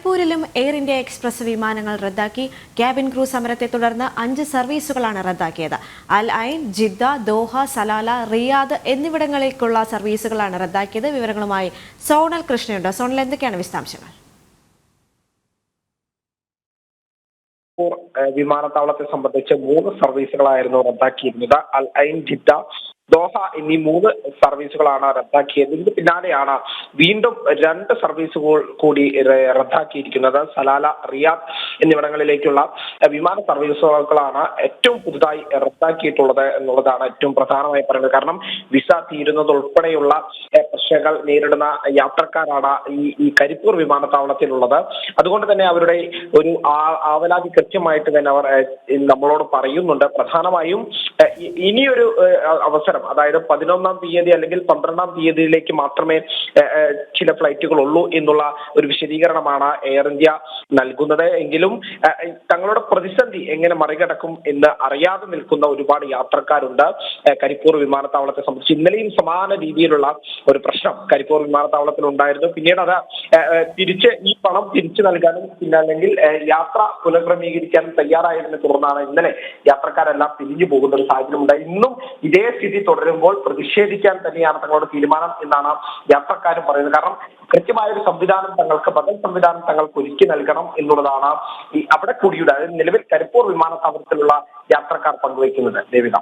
കരിപ്പൂരിലും air India express വിമാനങ്ങൾ റദ്ദാക്കി. Cabin crew സമരത്തെ തുടർന്ന് 5 സർവീസുകളാണ് റദ്ദാക്കിയത്. അൽ ഐൻ, ജിദ്ദ, ദോഹ, സലാല, റിയാദ് എന്നിവിടങ്ങളിലേക്കുള്ള സർവീസുകളാണ് റദ്ദാക്കിയത്. വിവരങ്ങളുമായി സോണൽ കൃഷ്ണയുണ്ട്. സോണൽ, എന്തൊക്കെയാണ് വിശദാംശങ്ങൾ? വിമാനത്താവളത്തെ സംബന്ധിച്ച് 3 സർവീസുകളായിരുന്നു റദ്ദാക്കിയിരുന്നത്. അൽ ഐൻ, ജിദ്ദ, ദോഹ എന്നീ 3 സർവീസുകളാണ് റദ്ദാക്കിയത്. ഇതിന് പിന്നാലെയാണ് വീണ്ടും 2 സർവീസുകൾ കൂടി റദ്ദാക്കിയിരിക്കുന്നത്. സലാല, റിയാദ് എന്നിവിടങ്ങളിലേക്കുള്ള വിമാന സർവീസുകളാണ് ഏറ്റവും പുതുതായി റദ്ദാക്കിയിട്ടുള്ളത് എന്നുള്ളതാണ് ഏറ്റവും പ്രധാനമായി പറയുന്നത്. കാരണം വിസ തീരുന്നതുൾപ്പെടെയുള്ള പ്രശ്നങ്ങൾ നേരിടുന്ന യാത്രക്കാരാണ് ഈ കരിപ്പൂർ വിമാനത്താവളത്തിലുള്ളത്. അതുകൊണ്ട് തന്നെ അവരുടെ ഒരു ആവലാതി കൃത്യമായിട്ട് തന്നെ അവർ നമ്മളോട് പറയുന്നുണ്ട്. പ്രധാനമായും ഇനിയൊരു അവസരം, അതായത് 11-ാം തീയതി അല്ലെങ്കിൽ 12-ാം തീയതിയിലേക്ക് മാത്രമേ ചില ഫ്ലൈറ്റുകൾ ഉള്ളൂ എന്നുള്ള ഒരു വിശദീകരണമാണ് എയർ ഇന്ത്യ നൽകുന്നത്. എങ്കിലും തങ്ങളുടെ പ്രതിസന്ധി എങ്ങനെ മറികടക്കും എന്ന് അറിയാതെ നിൽക്കുന്ന ഒരുപാട് യാത്രക്കാരുണ്ട് കരിപ്പൂർ വിമാനത്താവളത്തെ സംബന്ധിച്ച്. ഇന്നലെയും സമാന രീതിയിലുള്ള ഒരു പ്രശ്നം കരിപ്പൂർ വിമാനത്താവളത്തിൽ ഉണ്ടായിരുന്നു. പിന്നീട് അത് ഈ പണം തിരിച്ചു നൽകാനും പിന്നെ അല്ലെങ്കിൽ യാത്ര പുനഃക്രമീകരിക്കാനും തയ്യാറായതിനെ തുടർന്നാണ് ഇന്നലെ യാത്രക്കാരെല്ലാം പിരിഞ്ഞു പോകുന്ന ഒരു സാഹചര്യം ഉണ്ടായി. ഇന്നും ഇതേ സ്ഥിതി തുടരുമ്പോൾ പ്രതിഷേധിക്കാൻ തന്നെയാണ് തങ്ങളുടെ തീരുമാനം എന്നാണ് യാത്രക്കാരും പറയുന്നത്. കാരണം കൃത്യമായ ഒരു സംവിധാനം തങ്ങൾക്ക്, ബദൽ സംവിധാനം തങ്ങൾക്ക് ഒരുക്കി നൽകണം എന്നുള്ളതാണ് ഈ അവിടെ കൂടിയുടെ, അതായത് നിലവിൽ കരിപ്പൂർ വിമാനത്താവളത്തിലുള്ള യാത്രക്കാർ പങ്കുവയ്ക്കുന്നത്. ദേവിക.